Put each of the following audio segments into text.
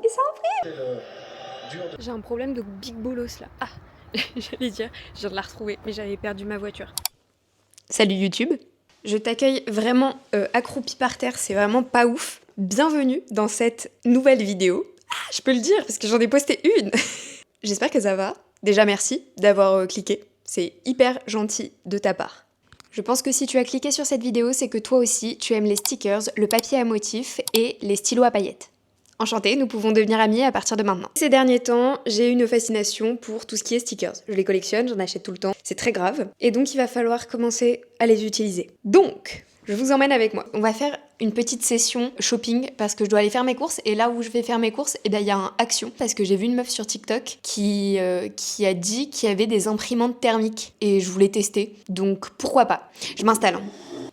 Et ça imprime. J'ai un problème de big bolos là. Ah, j'allais dire, je viens de la retrouver, mais j'avais perdu ma voiture. Salut YouTube. Je t'accueille vraiment accroupi par terre, c'est vraiment pas ouf. Bienvenue dans cette nouvelle vidéo. Ah, je peux le dire parce que j'en ai posté une. J'espère que ça va. Déjà merci d'avoir cliqué. C'est hyper gentil de ta part. Je pense que si tu as cliqué sur cette vidéo, c'est que toi aussi, tu aimes les stickers, le papier à motifs et les stylos à paillettes. Enchantée, nous pouvons devenir amis à partir de maintenant. Ces derniers temps, j'ai une fascination pour tout ce qui est stickers. Je les collectionne, j'en achète tout le temps, c'est très grave. Et donc il va falloir commencer à les utiliser. Donc, je vous emmène avec moi. On va faire une petite session shopping parce que je dois aller faire mes courses. Et là où je vais faire mes courses, il y a un Action. Parce que j'ai vu une meuf sur TikTok qui a dit qu'il y avait des imprimantes thermiques. Et je voulais tester. Donc pourquoi pas. Je m'installe.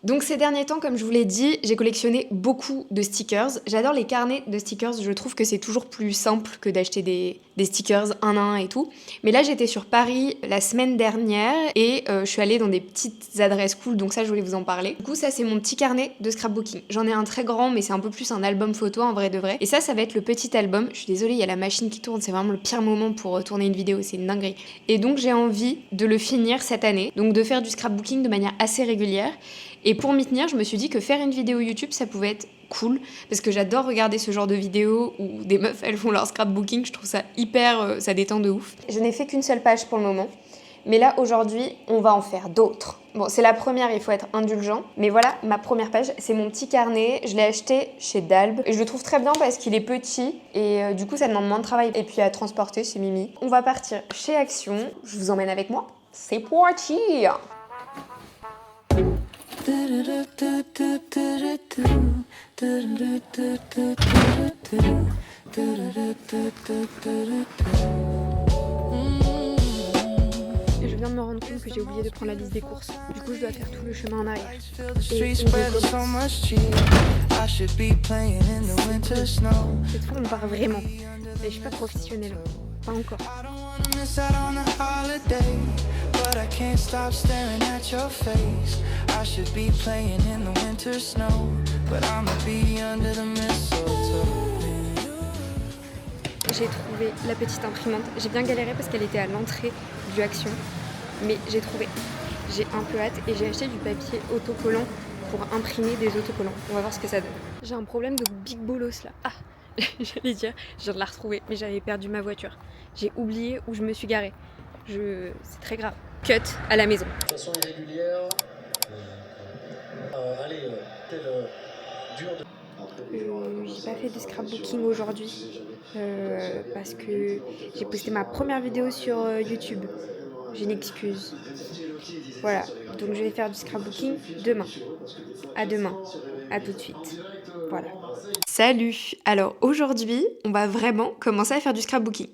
Donc ces derniers temps, comme je vous l'ai dit, j'ai collectionné beaucoup de stickers. J'adore les carnets de stickers, je trouve que c'est toujours plus simple que d'acheter des stickers un à un et tout. Mais là j'étais sur Paris la semaine dernière et je suis allée dans des petites adresses cool, donc ça je voulais vous en parler. Du coup ça c'est mon petit carnet de scrapbooking. J'en ai un très grand mais c'est un peu plus un album photo en vrai de vrai. Et ça va être le petit album. Je suis désolée, il y a la machine qui tourne, c'est vraiment le pire moment pour tourner une vidéo, c'est une dinguerie. Et donc j'ai envie de le finir cette année, donc de faire du scrapbooking de manière assez régulière. Et pour m'y tenir, je me suis dit que faire une vidéo YouTube, ça pouvait être cool, parce que j'adore regarder ce genre de vidéos où des meufs, elles font leur scrapbooking, je trouve ça hyper, ça détend de ouf. Je n'ai fait qu'une seule page pour le moment, mais là, aujourd'hui, on va en faire d'autres. Bon, c'est la première, il faut être indulgent, mais voilà, ma première page, c'est mon petit carnet, je l'ai acheté chez Dalb, et je le trouve très bien parce qu'il est petit, et du coup, ça demande moins de travail, et puis à transporter, c'est mimi. On va partir chez Action, je vous emmène avec moi, c'est parti! Je viens de me rendre compte que j'ai oublié de prendre la liste des courses. Du coup, je dois faire tout le chemin en arrière. Et cette fois, on part vraiment. Et je suis pas professionnelle. Pas encore. But I can't stop staring at your face. I should be playing in the winter snow, but I'ma be under the mistletoe. J'ai trouvé la petite imprimante. J'ai bien galéré parce qu'elle était à l'entrée du Action, mais j'ai trouvé. J'ai un peu hâte et j'ai acheté du papier autocollant pour imprimer des autocollants. On va voir ce que ça donne. J'ai un problème de big bolos là. Ah, j'allais dire, je viens de la retrouver, mais j'avais perdu ma voiture. J'ai oublié où je me suis garée. C'est très grave. Cut à la maison. De façon irrégulière. J'ai pas fait de scrapbooking aujourd'hui parce que j'ai posté ma première vidéo sur YouTube. J'ai une excuse. Voilà, donc je vais faire du scrapbooking demain. À demain. À tout de suite. Voilà. Salut! Alors aujourd'hui, on va vraiment commencer à faire du scrapbooking.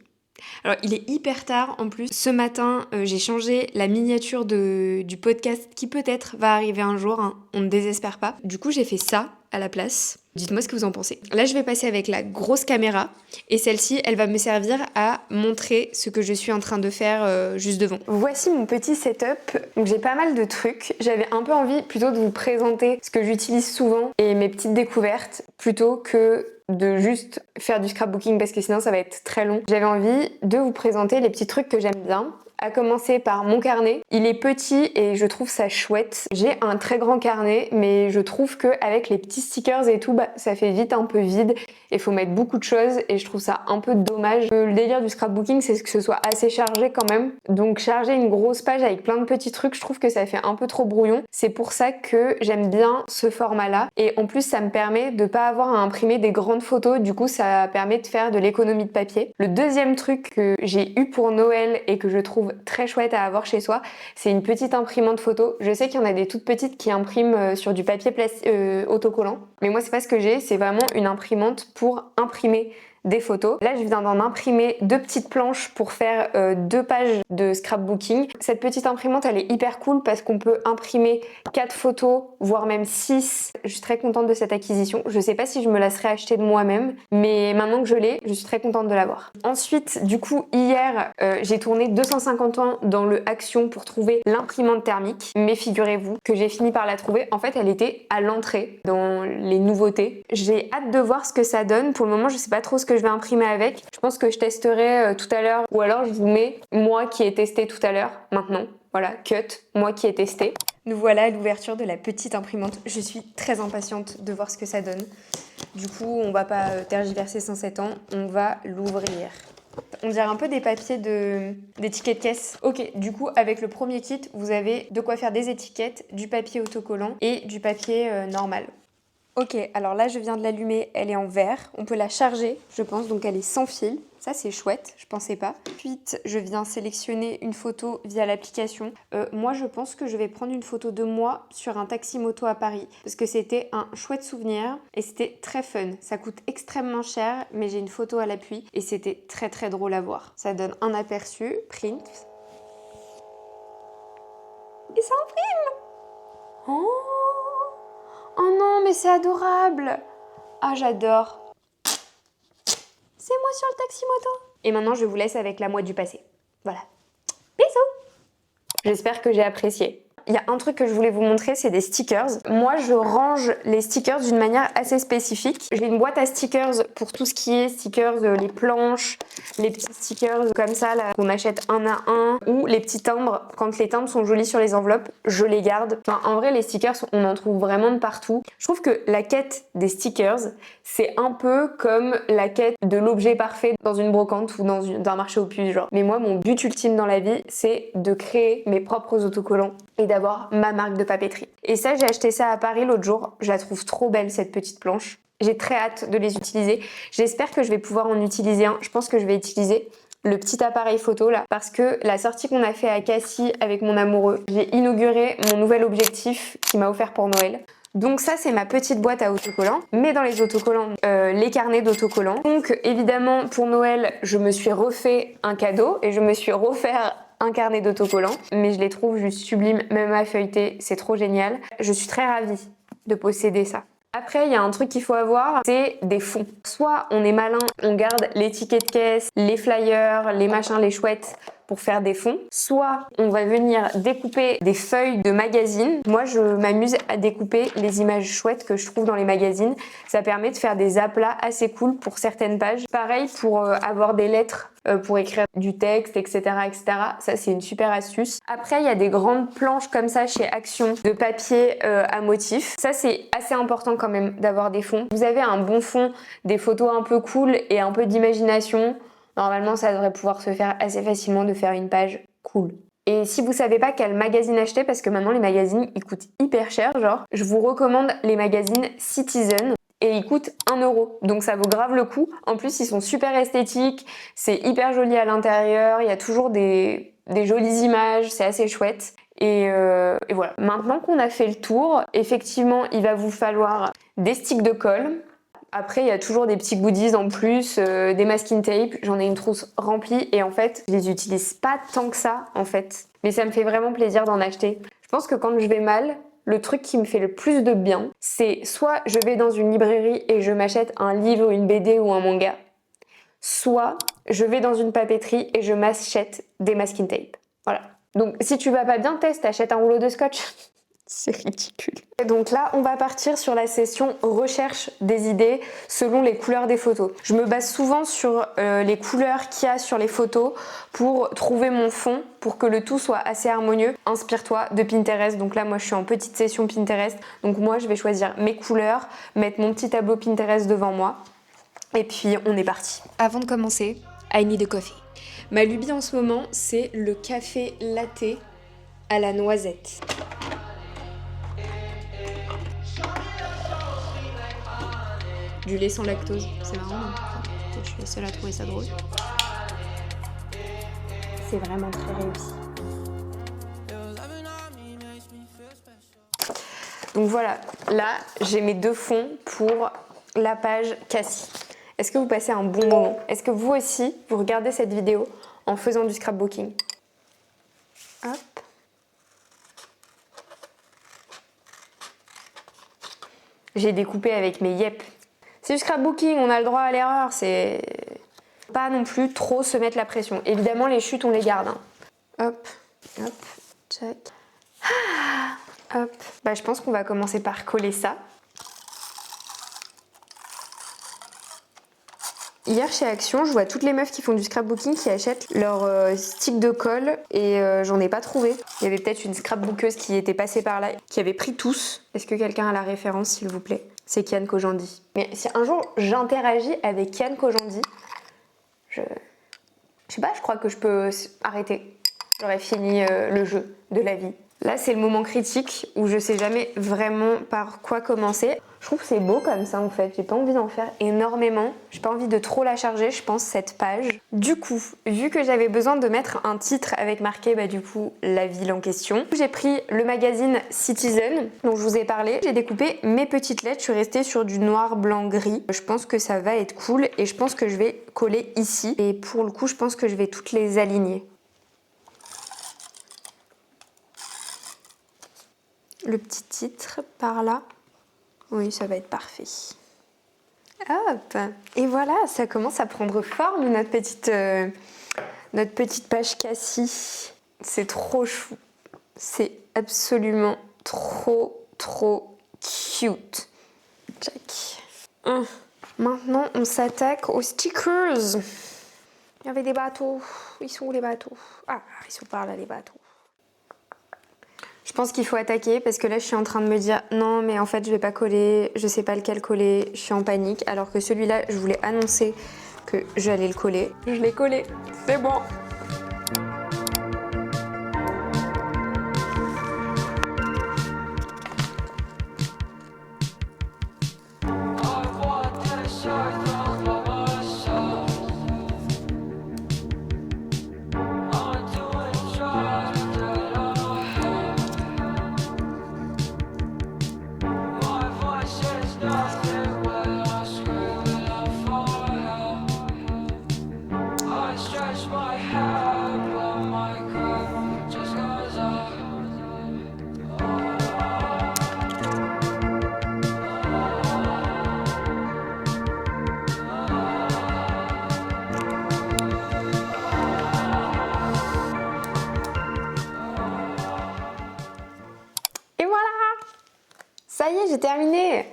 Alors il est hyper tard en plus. Ce matin, j'ai changé la miniature du podcast qui peut-être va arriver un jour, hein. On ne désespère pas. Du coup j'ai fait ça à la place. Dites-moi ce que vous en pensez. Là je vais passer avec la grosse caméra et celle-ci elle va me servir à montrer ce que je suis en train de faire juste devant. Voici mon petit setup. Donc j'ai pas mal de trucs. J'avais un peu envie plutôt de vous présenter ce que j'utilise souvent et mes petites découvertes plutôt que de juste faire du scrapbooking parce que sinon ça va être très long. J'avais envie de vous présenter les petits trucs que j'aime bien. À commencer par mon carnet. Il est petit et je trouve ça chouette. J'ai un très grand carnet mais je trouve qu'avec les petits stickers et tout, ça fait vite un peu vide. Il faut mettre beaucoup de choses et je trouve ça un peu dommage. Le délire du scrapbooking, c'est que ce soit assez chargé quand même. Donc charger une grosse page avec plein de petits trucs, je trouve que ça fait un peu trop brouillon. C'est pour ça que j'aime bien ce format-là. Et en plus, ça me permet de pas avoir à imprimer des grandes photos. Du coup, ça permet de faire de l'économie de papier. Le deuxième truc que j'ai eu pour Noël et que je trouve très chouette à avoir chez soi, c'est une petite imprimante photo. Je sais qu'il y en a des toutes petites qui impriment sur du papier autocollant, mais moi c'est pas ce que j'ai, c'est vraiment une imprimante pour imprimer des photos. Là, je viens d'en imprimer 2 petites planches pour faire 2 pages de scrapbooking. Cette petite imprimante, elle est hyper cool parce qu'on peut imprimer 4 photos, voire même 6. Je suis très contente de cette acquisition. Je sais pas si je me la serais achetée de moi-même, mais maintenant que je l'ai, je suis très contente de l'avoir. Ensuite, du coup, hier, j'ai tourné 250 ans dans le Action pour trouver l'imprimante thermique. Mais figurez-vous que j'ai fini par la trouver. En fait, elle était à l'entrée dans les nouveautés. J'ai hâte de voir ce que ça donne. Pour le moment, je sais pas trop ce que que je vais imprimer avec. Je pense que je testerai tout à l'heure, ou alors je vous mets moi qui ai testé tout à l'heure, maintenant. Voilà, cut, moi qui ai testé. Nous voilà à l'ouverture de la petite imprimante. Je suis très impatiente de voir ce que ça donne. Du coup, on va pas tergiverser sans 7 ans, on va l'ouvrir. On dirait un peu des papiers des tickets de caisse. Ok, du coup, avec le premier kit, vous avez de quoi faire des étiquettes, du papier autocollant et du papier normal. Ok, alors là, je viens de l'allumer, elle est en verre. On peut la charger, je pense, donc elle est sans fil. Ça, c'est chouette, je pensais pas. Ensuite, je viens sélectionner une photo via l'application. Moi, je pense que je vais prendre une photo de moi sur un taxi moto à Paris parce que c'était un chouette souvenir et c'était très fun. Ça coûte extrêmement cher, mais j'ai une photo à l'appui et c'était très très drôle à voir. Ça donne un aperçu, print. Et ça imprime! Oh! Oh non, mais c'est adorable! Ah, j'adore! C'est moi sur le taxi moto! Et maintenant, je vous laisse avec la moi du passé. Voilà. Bisous! J'espère que j'ai apprécié. Il y a un truc que je voulais vous montrer, c'est des stickers. Moi, je range les stickers d'une manière assez spécifique. J'ai une boîte à stickers pour tout ce qui est stickers, les planches, les petits stickers comme ça, là, qu'on achète un à un, ou les petits timbres. Quand les timbres sont jolis sur les enveloppes, je les garde. Enfin, en vrai, les stickers, on en trouve vraiment de partout. Je trouve que la quête des stickers, c'est un peu comme la quête de l'objet parfait dans une brocante ou dans un marché aux puces, genre. Mais moi, mon but ultime dans la vie, c'est de créer mes propres autocollants et d'avoir ma marque de papeterie. Et ça, j'ai acheté ça à Paris l'autre jour. Je la trouve trop belle, cette petite planche. J'ai très hâte de les utiliser. J'espère que je vais pouvoir en utiliser un. Je pense que je vais utiliser le petit appareil photo là, parce que la sortie qu'on a fait à Cassis avec mon amoureux, j'ai inauguré mon nouvel objectif qu'il m'a offert pour Noël. Donc ça, c'est ma petite boîte à autocollants. Mais dans les autocollants, les carnets d'autocollants. Donc évidemment, pour Noël, je me suis refait un cadeau et je me suis refaire un carnet d'autocollants. Mais je les trouve juste sublimes, même à feuilleter, c'est trop génial. Je suis très ravie de posséder ça. Après, il y a un truc qu'il faut avoir, c'est des fonds. Soit on est malin, on garde les tickets de caisse, les flyers, les machins, les chouettes pour faire des fonds. Soit on va venir découper des feuilles de magazines. Moi, je m'amuse à découper les images chouettes que je trouve dans les magazines. Ça permet de faire des aplats assez cool pour certaines pages. Pareil pour avoir des lettres pour écrire du texte, etc., etc. Ça, c'est une super astuce. Après, il y a des grandes planches comme ça chez Action de papier à motifs. Ça, c'est assez important quand même d'avoir des fonds. Vous avez un bon fond, des photos un peu cool et un peu d'imagination. Normalement, ça devrait pouvoir se faire assez facilement de faire une page cool. Et si vous savez pas quel magazine acheter, parce que maintenant les magazines ils coûtent hyper cher, genre, je vous recommande les magazines Citizen. Et ils coûtent 1 €. Donc ça vaut grave le coup. En plus, ils sont super esthétiques, c'est hyper joli à l'intérieur, il y a toujours des jolies images, c'est assez chouette. Et voilà. Maintenant qu'on a fait le tour, effectivement, il va vous falloir des sticks de colle. Après, il y a toujours des petits goodies en plus, des masking tape. J'en ai une trousse remplie et en fait, je les utilise pas tant que ça, en fait. Mais ça me fait vraiment plaisir d'en acheter. Je pense que quand je vais mal, le truc qui me fait le plus de bien, c'est soit je vais dans une librairie et je m'achète un livre, une BD ou un manga, soit je vais dans une papeterie et je m'achète des masking tape. Voilà. Donc si tu vas pas bien, t'achètes un rouleau de scotch. C'est ridicule. Et donc là, on va partir sur la session recherche des idées selon les couleurs des photos. Je me base souvent sur les couleurs qu'il y a sur les photos pour trouver mon fond, pour que le tout soit assez harmonieux. Inspire-toi de Pinterest. Donc là, moi, je suis en petite session Pinterest. Donc moi, je vais choisir mes couleurs, mettre mon petit tableau Pinterest devant moi. Et puis, on est parti. Avant de commencer, I need a coffee. Ma lubie en ce moment, c'est le café latte à la noisette. Du lait sans lactose, c'est marrant, peut-être je suis la seule à trouver ça drôle. C'est vraiment très réussi. Donc voilà, là j'ai mes 2 fonds pour la page Cassis. Est-ce que vous passez un bon moment? Est-ce que vous aussi, vous regardez cette vidéo en faisant du scrapbooking? Hop. J'ai découpé avec mes yep. C'est du scrapbooking, on a le droit à l'erreur, c'est pas non plus trop se mettre la pression. Évidemment, les chutes, on les garde. Hein. Hop, hop, check. Ah, hop. Bah, je pense qu'on va commencer par coller ça. Hier chez Action, je vois toutes les meufs qui font du scrapbooking qui achètent leur stick de colle et j'en ai pas trouvé. Il y avait peut-être une scrapbookeuse qui était passée par là, qui avait pris tous. Est-ce que quelqu'un a la référence s'il vous plaît? C'est Kian Kojandi. Mais si un jour j'interagis avec Kian Kojandi, je sais pas, je crois que je peux arrêter. J'aurais fini le jeu de la vie. Là, c'est le moment critique où je sais jamais vraiment par quoi commencer. Je trouve que c'est beau comme ça en fait. J'ai pas envie d'en faire énormément. J'ai pas envie de trop la charger, je pense, cette page. Du coup, vu que j'avais besoin de mettre un titre avec marqué du coup la ville en question, j'ai pris le magazine Citizen dont je vous ai parlé. J'ai découpé mes petites lettres. Je suis restée sur du noir, blanc, gris. Je pense que ça va être cool et je pense que je vais coller ici. Et pour le coup, je pense que je vais toutes les aligner. Le petit titre par là. Oui, ça va être parfait. Hop! Et voilà, ça commence à prendre forme, notre petite page Cassie. C'est trop chou. C'est absolument trop cute. Check. Maintenant, on s'attaque aux stickers. Il y avait des bateaux. Ils sont où les bateaux? Ah, ils sont par là les bateaux. Je pense qu'il faut attaquer parce que là je suis en train de me dire non mais en fait je vais pas coller, je sais pas lequel coller, je suis en panique alors que celui-là je voulais annoncer que j'allais le coller. Je l'ai collé, c'est bon. Ça y est, j'ai terminé.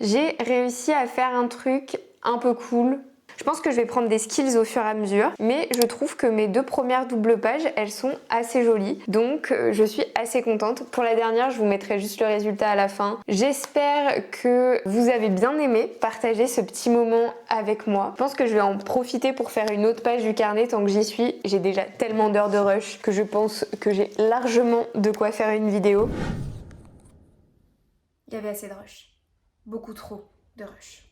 J'ai réussi à faire un truc un peu cool. Je pense que je vais prendre des skills au fur et à mesure, mais je trouve que mes 2 premières doubles pages, elles sont assez jolies. Donc je suis assez contente. Pour la dernière, je vous mettrai juste le résultat à la fin. J'espère que vous avez bien aimé partager ce petit moment avec moi. Je pense que je vais en profiter pour faire une autre page du carnet tant que j'y suis. J'ai déjà tellement d'heures de rush que je pense que j'ai largement de quoi faire une vidéo. Il y avait assez de rush. Beaucoup trop de rush.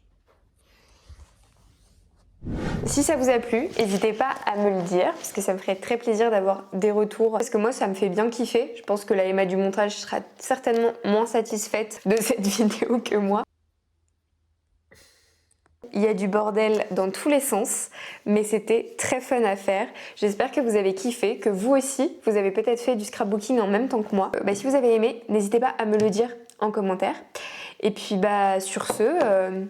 Si ça vous a plu, n'hésitez pas à me le dire parce que ça me ferait très plaisir d'avoir des retours parce que moi ça me fait bien kiffer. Je pense que la Emma du montage sera certainement moins satisfaite de cette vidéo que moi. Il y a du bordel dans tous les sens, mais c'était très fun à faire. J'espère que vous avez kiffé, que vous aussi, vous avez peut-être fait du scrapbooking en même temps que moi. Si vous avez aimé, n'hésitez pas à me le dire en commentaire. Et puis sur ce,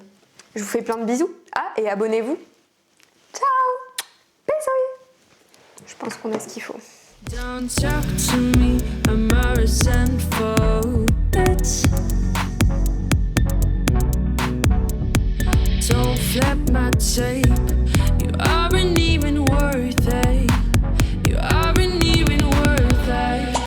je vous fais plein de bisous. Ah, et abonnez-vous. Ciao! Bisous! Je pense qu'on a ce qu'il faut. Don't talk to me, I'm a resentful.